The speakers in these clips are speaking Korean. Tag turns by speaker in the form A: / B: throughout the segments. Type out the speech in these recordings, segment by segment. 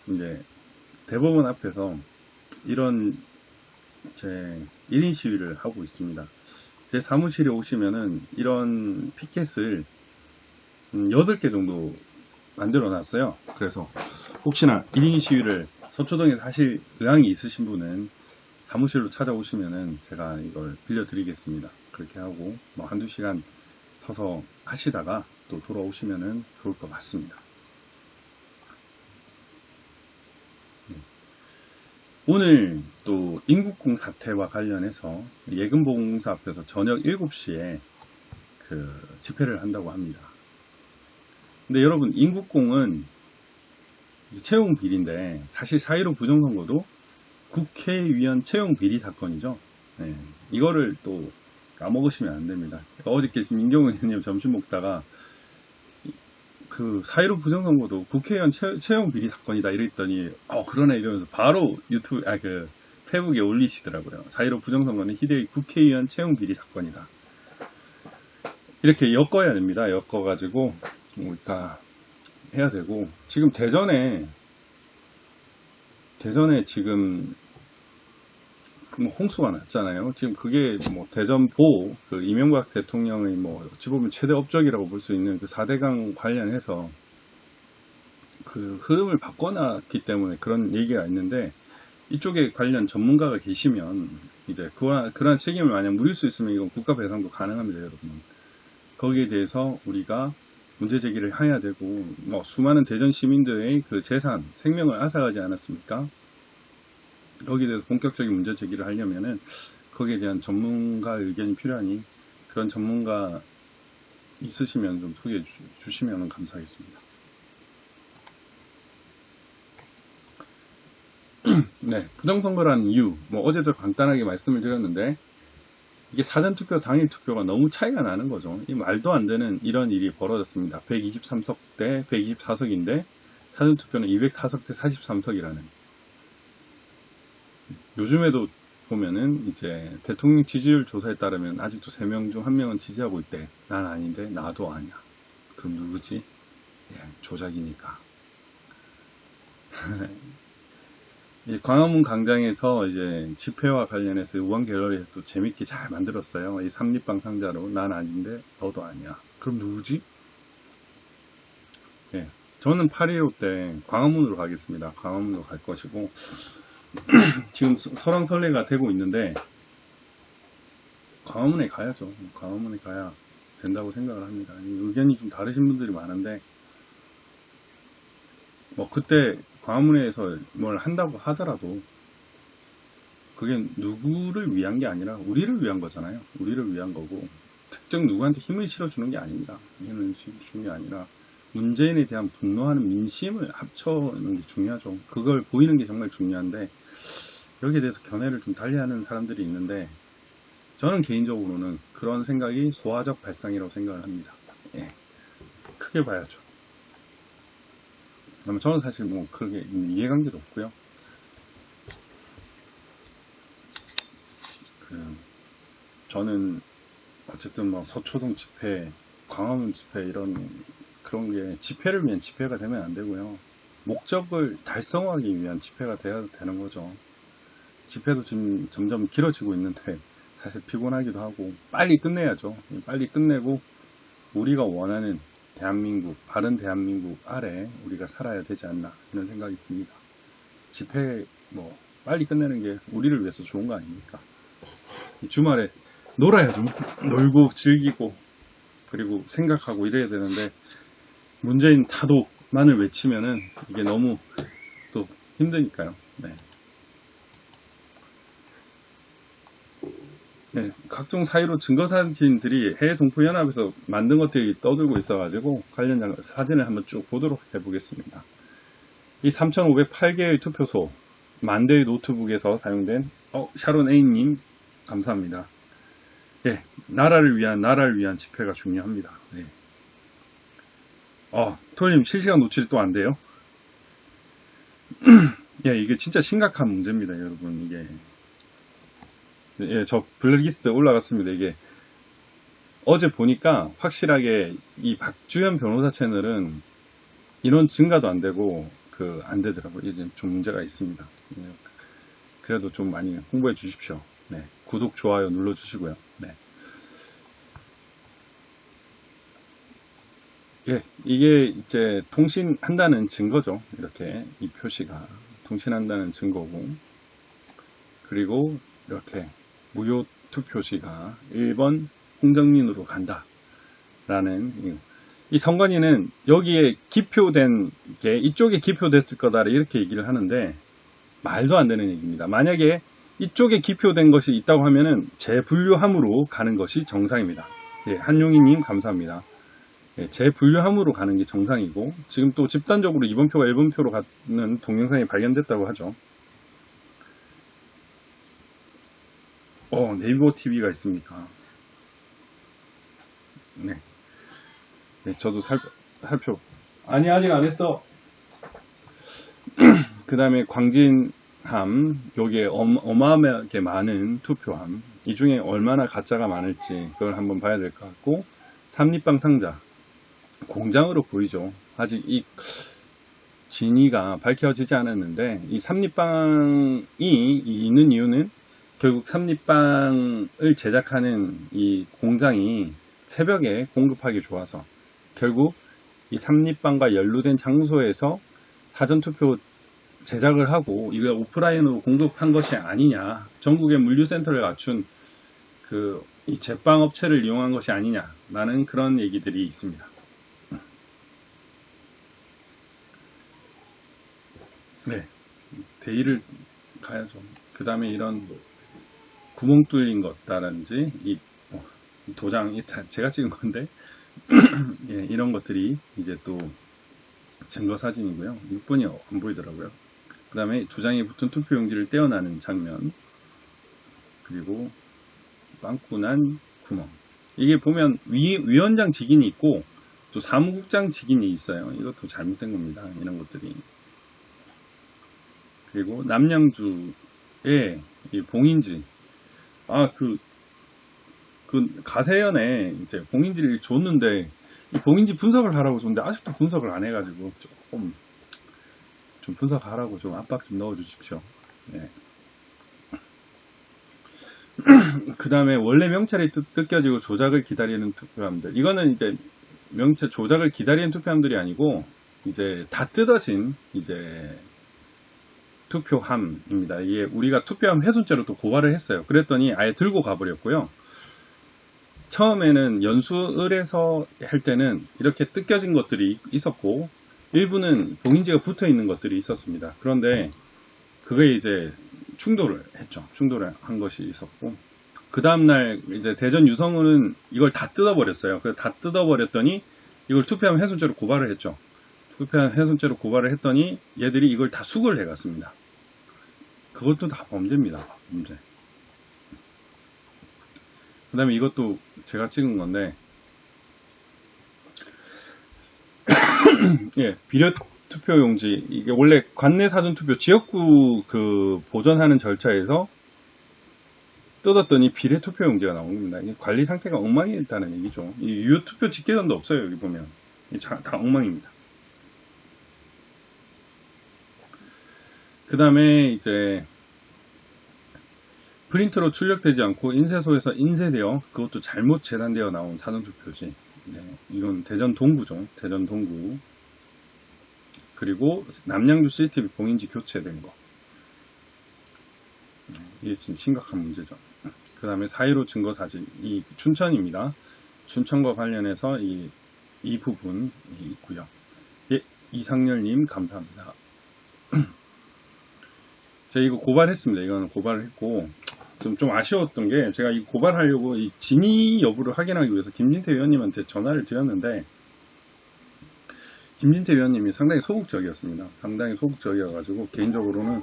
A: 이제 대법원 앞에서 이런 제 1인 시위를 하고 있습니다. 제 사무실에 오시면은 이런 피켓을 8개 정도 만들어 놨어요. 그래서 혹시나 1인 시위를 서초동에서 하실 의향이 있으신 분은 사무실로 찾아오시면은 제가 이걸 빌려 드리겠습니다. 그렇게 하고 뭐 한두 시간 서서 하시다가 또 돌아오시면은 좋을 것 같습니다. 오늘 또 인국공 사태와 관련해서 예금보험공사 앞에서 저녁 7시에 그 집회를 한다고 합니다. 근데 여러분, 인국공은 채용 비리인데 사실 4.15 부정선거도 국회의원 채용 비리 사건이죠. 네, 이거를 또 까먹으시면 안 됩니다. 어저께 민경우 의원님 점심 먹다가 그 4.15 부정선거도 국회의원 채용 비리 사건이다 이랬더니 그러네 이러면서 바로 유튜브 페북에 올리시더라고요. 4.15 부정선거는 희대의 국회의원 채용 비리 사건이다. 이렇게 엮어야 됩니다. 엮어가지고 우리가 해야 되고, 지금 대전에 지금 홍수가 났잖아요. 지금 그게 뭐 대전보 그 이명박 대통령의 뭐 어찌 보면 최대 업적이라고 볼 수 있는 그 4대강 관련해서 그 흐름을 바꿔놨기 때문에 그런 얘기가 있는데, 이쪽에 관련 전문가가 계시면 이제 그러한 책임을 만약 물을 수 있으면 이건 국가 배상도 가능합니다, 여러분. 거기에 대해서 우리가 문제 제기를 해야 되고, 뭐 수많은 대전 시민들의 그 재산, 생명을 앗아가지 않았습니까? 거기에 대해서 본격적인 문제 제기를 하려면은 거기에 대한 전문가 의견이 필요하니, 그런 전문가 있으시면 좀 소개해 주시면 감사하겠습니다. 네, 부정선거라는 이유, 뭐 어제도 간단하게 말씀을 드렸는데, 이게 사전투표 당일 투표가 너무 차이가 나는 거죠. 이 말도 안 되는 이런 일이 벌어졌습니다. 123석 대 124석인데 사전투표는 204석 대 43석이라는. 요즘에도 보면은 이제 대통령 지지율 조사에 따르면 아직도 3명 중 1명은 지지하고 있대. 난 아닌데 나도 아니야. 그럼 누구지? 조작이니까. 광화문 광장에서 이제 집회와 관련해서 우한 갤러리에서 또 재밌게 잘 만들었어요. 이 삼립방 상자로 난 아닌데 너도 아니야. 그럼 누구지? 저는 8.15 때 광화문으로 가겠습니다. 광화문으로 갈 것이고, 지금 설왕설래가 되고 있는데 광화문에 가야죠. 광화문에 가야 된다고 생각을 합니다. 의견이 좀 다르신 분들이 많은데, 뭐 그때 광화문에서 뭘 한다고 하더라도 그게 누구를 위한 게 아니라 우리를 위한 거잖아요. 우리를 위한 거고, 특정 누구한테 힘을 실어주는 게 아닙니다. 힘을 실어주는 게 아니라 문재인에 대한 분노하는 민심을 합쳐는 게 중요하죠. 그걸 보이는 게 정말 중요한데, 여기에 대해서 견해를 좀 달리하는 사람들이 있는데, 저는 개인적으로는 그런 생각이 소화적 발상이라고 생각을 합니다. 크게 봐야죠. 저는 사실 뭐 그렇게 이해관계도 없고요. 저는 어쨌든 뭐 서초동 집회, 광화문 집회 그런 게 집회를 위한 집회가 되면 안 되고요. 목적을 달성하기 위한 집회가 돼야 되는 거죠. 집회도 지금 점점 길어지고 있는데 사실 피곤하기도 하고, 빨리 끝내야죠. 빨리 끝내고 우리가 원하는 대한민국, 바른 대한민국 아래 우리가 살아야 되지 않나 이런 생각이 듭니다. 집회 뭐 빨리 끝내는 게 우리를 위해서 좋은 거 아닙니까? 이 주말에 놀아야죠. 놀고 즐기고 그리고 생각하고 이래야 되는데, 문재인 타도만을 외치면은 이게 너무 또 힘드니까요. 각종 사유로 증거사진들이 해외동포연합에서 만든 것들이 떠들고 있어가지고 관련 사진을 한번 쭉 보도록 해보겠습니다. 이 3,508개의 투표소, 만대의 노트북에서 사용된 샤론 A님 감사합니다. 나라를 위한 집회가 중요합니다. 토님 실시간 노출이 또 안 돼요? 이게 진짜 심각한 문제입니다, 여러분. 이게 저 블랙리스트 올라갔습니다. 이게 어제 보니까 확실하게 이 박주현 변호사 채널은 인원 증가도 안 되고 안 되더라고요. 이제 좀 문제가 있습니다. 그래도 좀 많이 홍보해 주십시오. 네. 구독, 좋아요 눌러 주시고요. 네. 예, 이게 이제 통신한다는 증거죠. 이렇게 이 표시가 통신한다는 증거고, 그리고 이렇게 무효 투표시가 1번 홍정민으로 간다 라는, 이 선관위는 여기에 기표된 게 이쪽에 기표됐을 거다 이렇게 얘기를 하는데 말도 안 되는 얘기입니다. 만약에 이쪽에 기표된 것이 있다고 하면은 재분류함으로 가는 것이 정상입니다. 예, 한용희님 감사합니다. 예, 재분류함으로 가는 게 정상이고, 지금 또 집단적으로 2번표가 1번표로 가는 동영상이 발견됐다고 하죠. 네이버 TV가 있습니까? 네. 네, 저도 살펴. 아니, 아직 안 했어. 그 다음에 광진함, 여기에 어마어마하게 많은 투표함, 이 중에 얼마나 가짜가 많을지 그걸 한번 봐야 될 것 같고, 삼립방 상자 공장으로 보이죠. 아직 이 진위가 밝혀지지 않았는데, 이 삼립방이 있는 이유는 결국 삼립방을 제작하는 이 공장이 새벽에 공급하기 좋아서, 결국 이 삼립방과 연루된 장소에서 사전투표 제작을 하고 이걸 오프라인으로 공급한 것이 아니냐, 전국의 물류센터를 갖춘 이 제빵 업체를 이용한 것이 아니냐라는 그런 얘기들이 있습니다. 네, 대의를 가야죠. 그 다음에 이런 구멍 뚫린 것다든지 이 도장, 제가 찍은 건데 예, 이런 것들이 이제 또 증거 사진이고요. 6번이 안 보이더라고요. 그 다음에 두 장에 붙은 투표용지를 떼어나는 장면, 그리고 빵꾸 난 구멍. 이게 보면 위원장 직인이 있고 또 사무국장 직인이 있어요. 이것도 잘못된 겁니다. 이런 것들이. 그리고 남양주의 이 봉인지, 그 가세연에 이제 봉인지를 줬는데 이 봉인지 분석을 하라고 줬는데 아직도 분석을 안 해가지고 조금 좀 분석하라고 좀 압박 좀 넣어 주십시오. 네. 그 다음에 원래 명찰이 뜯겨지고 조작을 기다리는 투표함들, 이거는 이제 명찰 조작을 기다리는 투표함들이 아니고 이제 다 뜯어진 이제 투표함입니다. 이게 우리가 투표함 훼손죄로 또 고발을 했어요. 그랬더니 아예 들고 가버렸고요. 처음에는 연수을에서 할 때는 이렇게 뜯겨진 것들이 있었고 일부는 봉인지가 붙어 있는 것들이 있었습니다. 그런데 그게 이제 충돌을 했죠. 충돌을 한 것이 있었고, 그 다음날 이제 대전 유성은은 이걸 다 뜯어버렸어요. 그래서 다 뜯어버렸더니 이걸 투표함 훼손죄로 고발을 했죠. 투표함 훼손죄로 고발을 했더니 얘들이 이걸 다 수거를 해갔습니다. 그것도 다 범죄입니다. 범죄. 그 다음에 이것도 제가 찍은 건데 예, 비례 투표용지, 이게 원래 관내 사전투표 지역구 보전하는 절차에서 뜯었더니 비례 투표용지가 나온 겁니다. 이게 관리 상태가 엉망이었다는 얘기죠. 이 유효 투표 집계전도 없어요. 여기 보면 다 엉망입니다. 그 다음에 이제 프린터로 출력되지 않고 인쇄소에서 인쇄되어 그것도 잘못 재단되어 나온 사전투표지. 네, 이건 대전 동구죠. 대전 동구. 그리고 남양주 CCTV 봉인지 교체된 거. 이게 지금 심각한 문제죠. 그 다음에 4.15 증거사진, 이 춘천입니다. 춘천과 관련해서 이 부분이 있고요. 예, 이상렬님 감사합니다. 제가 이거 고발했습니다. 이거는 고발을 했고 좀 아쉬웠던 게, 제가 이 고발하려고 이 진위 여부를 확인하기 위해서 김진태 위원님한테 전화를 드렸는데 김진태 위원님이 상당히 소극적이었습니다. 상당히 소극적이어가지고 개인적으로는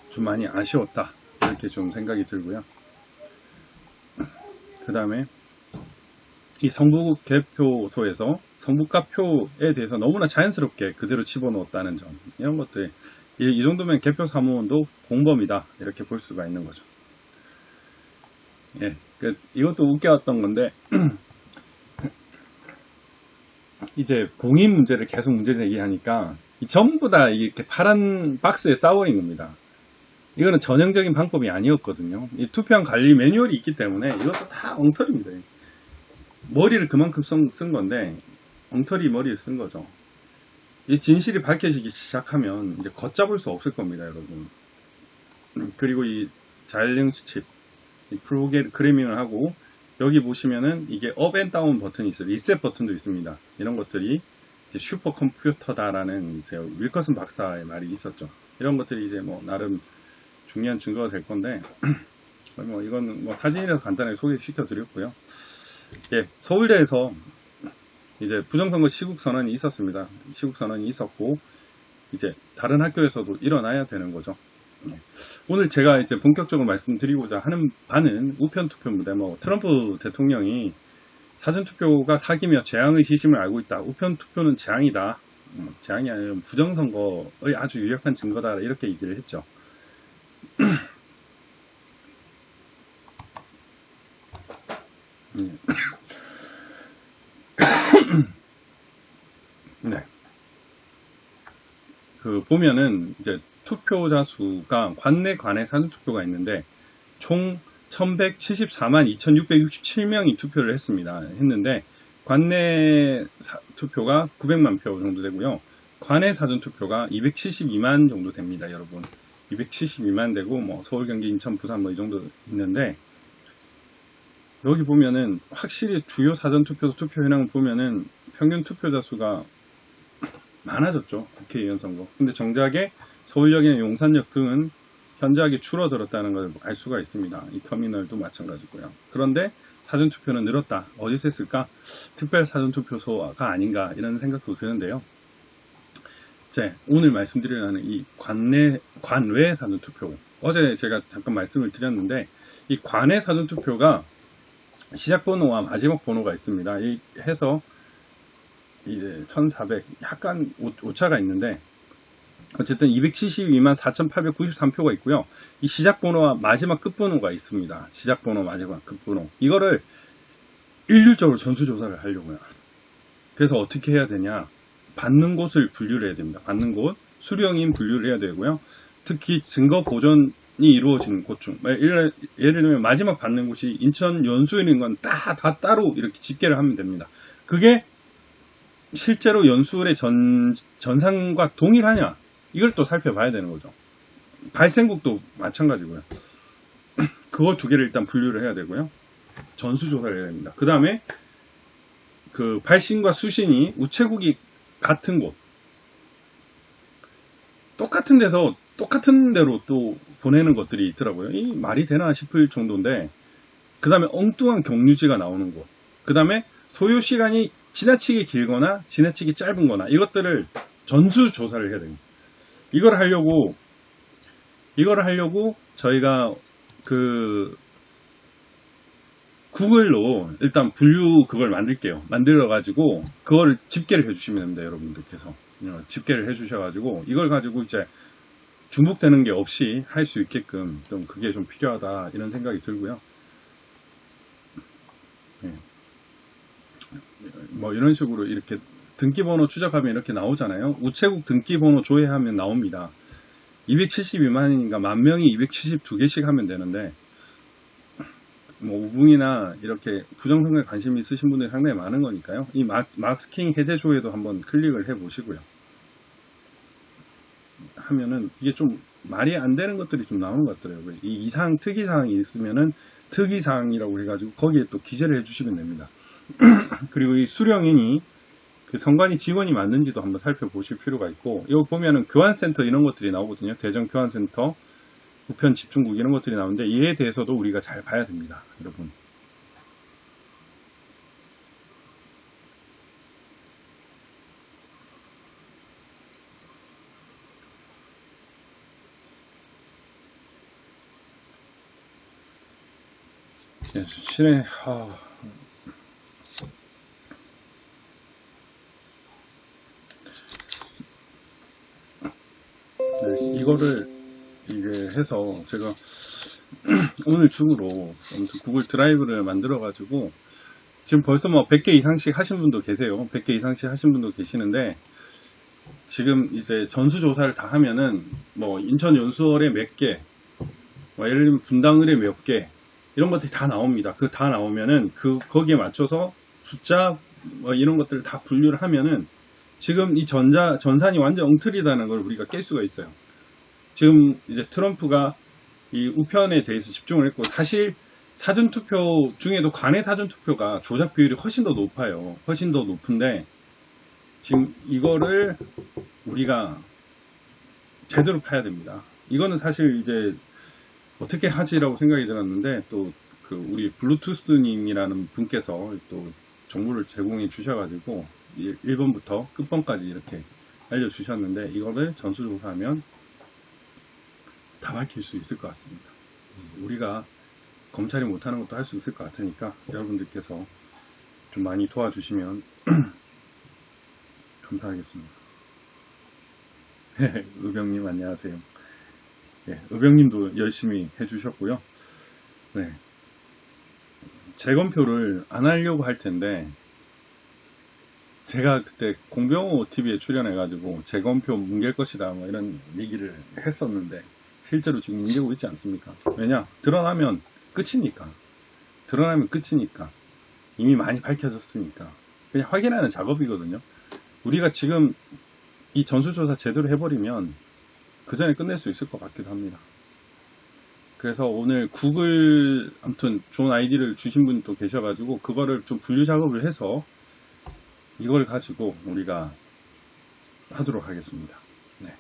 A: 좀 많이 아쉬웠다 이렇게 좀 생각이 들고요. 그 다음에 이 성북 개표소에서 성북가표에 대해서 너무나 자연스럽게 그대로 집어넣었다는 점, 이런 것들, 이 정도면 개표 사무원도 공범이다 이렇게 볼 수가 있는 거죠. 예, 이것도 웃겨왔던 건데 이제 봉인 문제를 계속 문제 제기하니까 전부 다 이렇게 파란 박스에 쌓아버린 겁니다. 이거는 전형적인 방법이 아니었거든요. 이 투표함 관리 매뉴얼이 있기 때문에 이것도 다 엉터리입니다. 머리를 그만큼 쓴 건데 엉터리 머리를 쓴 거죠. 이 진실이 밝혀지기 시작하면 이제 걷잡을 수 없을 겁니다, 여러분. 그리고 이 자율형 수칩, 이 프로그래밍을 하고 여기 보시면은 이게 업 앤 다운 버튼이 있어요. 리셋 버튼도 있습니다. 이런 것들이 이제 슈퍼컴퓨터다라는 이제 윌커슨 박사의 말이 있었죠. 이런 것들이 이제 뭐 나름 중요한 증거가 될 건데 뭐 이건 뭐 사진이라서 간단하게 소개시켜 드렸고요. 예, 서울대에서 이제 부정선거 시국선언이 있었습니다. 시국선언이 있었고 이제 다른 학교에서도 일어나야 되는 거죠. 오늘 제가 이제 본격적으로 말씀드리고자 하는 바는 우편투표입니다. 뭐 트럼프 대통령이 사전투표가 사기며 재앙의 시심을 알고 있다. 우편투표는 재앙이다. 재앙이 아니라 부정선거의 아주 유력한 증거다. 이렇게 얘기를 했죠. 네. 그 보면은 이제 투표자 수가 관내 관외 사전투표가 있는데 총 1174만 2667명이 투표를 했는데 관내 투표가 900만 표 정도 되고요. 관외 사전투표가 272만 정도 됩니다, 여러분. 272만 되고 뭐 서울, 경기, 인천, 부산 뭐 이 정도 있는데 여기 보면은 확실히 주요 사전투표 투표 현황을 보면은 평균 투표자 수가 많아졌죠. 국회의원 선거. 근데 정작에 서울역이나 용산역 등은 현저하게 줄어들었다는 걸 알 수가 있습니다. 이 터미널도 마찬가지고요. 그런데 사전투표는 늘었다. 어디서 했을까? 특별 사전투표소가 아닌가 이런 생각도 드는데요. 오늘 말씀드리려 하는 이 관외 사전투표. 어제 제가 잠깐 말씀을 드렸는데 이 관외 사전투표가 시작 번호와 마지막 번호가 있습니다. 해서 이제 1400 약간 오차가 있는데 어쨌든 272만 4893표가 있고요. 이 시작 번호와 마지막 끝 번호가 있습니다. 시작 번호, 마지막 끝 번호. 이거를 일률적으로 전수조사를 하려고요. 그래서 어떻게 해야 되냐? 받는 곳을 분류를 해야 됩니다. 받는 곳, 수령인 분류를 해야 되고요. 특히 증거 보존이 이루어지는 곳 중, 예를 들면 마지막 받는 곳이 인천 연수에 있는 건 다 따로 이렇게 집계를 하면 됩니다. 그게 실제로 연수의 전상과 동일하냐? 이걸 또 살펴봐야 되는 거죠. 발생국도 마찬가지고요. 그거 두 개를 일단 분류를 해야 되고요. 전수조사를 해야 됩니다. 그 다음에 그 발신과 수신이 우체국이 같은 곳, 똑같은 데서 똑같은 데로 또 보내는 것들이 있더라고요. 이 말이 되나 싶을 정도인데, 그 다음에 엉뚱한 경유지가 나오는 곳, 그 다음에 소요 시간이 지나치게 길거나 지나치게 짧은 거나 이것들을 전수조사를 해야 됩니다. 이걸 하려고 저희가 그 구글로 일단 분류 그걸 만들게요. 만들어 가지고 그거를 집계를 해 주시면 됩니다. 여러분들께서 집계를 해 주셔 가지고 이걸 가지고 이제 중복되는 게 없이 할 수 있게끔 좀 그게 좀 필요하다 이런 생각이 들고요. 뭐 이런 식으로 이렇게 등기번호 추적하면 이렇게 나오잖아요. 우체국 등기번호 조회하면 나옵니다. 272만이니까 10,000명이 272개씩 하면 되는데, 뭐 우붕이나 이렇게 부정선거에 관심이 있으신 분들이 상당히 많은 거니까요. 이 마스킹 해제 조회도 한번 클릭을 해 보시고요. 하면은 이게 좀 말이 안 되는 것들이 좀 나오는 것 같더라고요. 이 특이사항이 있으면은 특이사항이라고 해가지고 거기에 또 기재를 해 주시면 됩니다. 그리고 이 수령인이 그 선관위 직원이 맞는지도 한번 살펴보실 필요가 있고, 이거 보면은 교환센터 이런 것들이 나오거든요. 대전 교환센터, 우편 집중국 이런 것들이 나오는데 이에 대해서도 우리가 잘 봐야 됩니다, 여러분. 실내 이거를 이게 해서 제가 오늘 중으로 아무튼 구글 드라이브를 만들어 가지고 지금 벌써 뭐 100개 이상씩 하신 분도 계세요. 100개 이상씩 하신 분도 계시는데 지금 이제 전수조사를 다 하면은 뭐 인천 연수원에 몇 개, 뭐 예를 들면 분당을에 몇 개, 이런 것들이 다 나옵니다. 그 다 나오면은 거기에 맞춰서 숫자 뭐 이런 것들을 다 분류를 하면은 지금 이 전산이 완전 엉터리다는 걸 우리가 깰 수가 있어요. 지금 이제 트럼프가 이 우편에 대해서 집중을 했고, 사실 사전투표 중에도 관내 사전투표가 조작 비율이 훨씬 더 높아요. 훨씬 더 높은데, 지금 이거를 우리가 제대로 파야 됩니다. 이거는 사실 이제 어떻게 하지라고 생각이 들었는데, 또 그 우리 블루투스님이라는 분께서 또 정보를 제공해 주셔가지고 1번부터 끝번까지 이렇게 알려주셨는데, 이거를 전수조사하면 다 밝힐 수 있을 것 같습니다. 우리가 검찰이 못하는 것도 할 수 있을 것 같으니까 여러분들께서 좀 많이 도와주시면 감사하겠습니다. 의병님 안녕하세요. 네, 의병님도 열심히 해주셨고요. 네, 재검표를 안 하려고 할 텐데, 제가 그때 공병호 TV에 출연해가지고 재검표 뭉갤 것이다 뭐 이런 얘기를 했었는데, 실제로 지금 뭉개고 있지 않습니까? 왜냐? 드러나면 끝이니까. 드러나면 끝이니까. 이미 많이 밝혀졌으니까. 그냥 확인하는 작업이거든요. 우리가 지금 이 전수조사 제대로 해버리면 그 전에 끝낼 수 있을 것 같기도 합니다. 그래서 오늘 구글 아무튼 좋은 아이디를 주신 분이 또 계셔가지고 그거를 좀 분류 작업을 해서 이걸 가지고 우리가 하도록 하겠습니다. 네.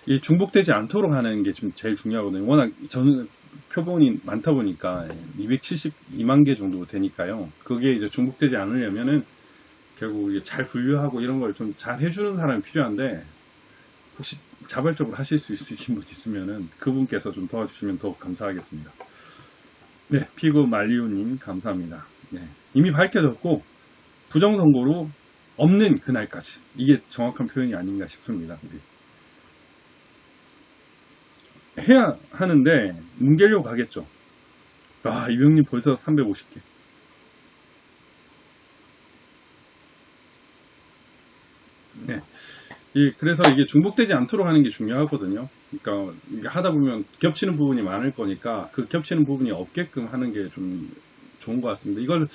A: 이 중복되지 않도록 하는 게 좀 제일 중요하거든요. 워낙 저는 표본이 많다 보니까 272만 개 정도 되니까요. 그게 이제 중복되지 않으려면은 결국 이게 잘 분류하고 이런 걸 좀 잘 해주는 사람이 필요한데, 혹시 자발적으로 하실 수 있으신 분 있으면은 그분께서 좀 도와주시면 더욱 감사하겠습니다. 네, 피구 말리우님 감사합니다. 네, 이미 밝혀졌고 부정선거로 없는 그날까지, 이게 정확한 표현이 아닌가 싶습니다. 해야 하는데 뭉개려고 가겠죠. 아, 이병님 벌써 350개. 네. 그래서 이게 중복되지 않도록 하는 게 중요하거든요. 그러니까 이게 하다 보면 겹치는 부분이 많을 거니까 그 겹치는 부분이 없게끔 하는 게 좀 좋은 것 같습니다. 이걸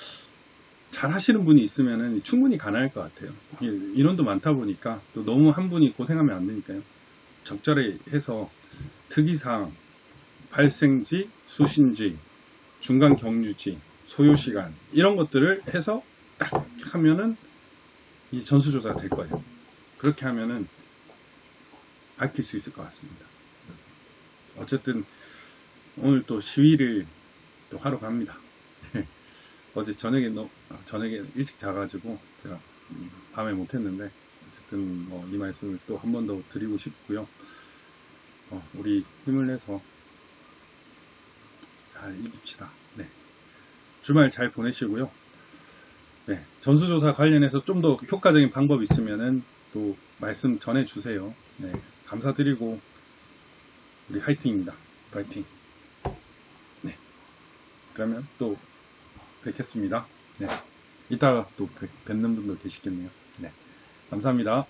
A: 잘 하시는 분이 있으면 충분히 가능할 것 같아요. 인원도 많다 보니까 또 너무 한 분이 고생하면 안 되니까요. 적절히 해서 특이사항, 발생지, 수신지, 중간 경유지, 소요시간 이런 것들을 해서 딱 하면은 이 전수조사가 될 거예요. 그렇게 하면은 밝힐 수 있을 것 같습니다. 어쨌든 오늘 또 시위를 또 하러 갑니다. 어제 저녁에 일찍 자가지고 제가 밤에 못했는데, 어쨌든 뭐 이 말씀을 또 한 번 더 드리고 싶고요. 우리 힘을 내서 잘 이깁시다. 네. 주말 잘 보내시고요. 네. 전수조사 관련해서 좀 더 효과적인 방법이 있으면은 또 말씀 전해주세요. 네. 감사드리고 우리 화이팅입니다. 화이팅. 네. 그러면 또 뵙겠습니다. 네. 이따가 또 뵙는 분도 계시겠네요. 네. 감사합니다.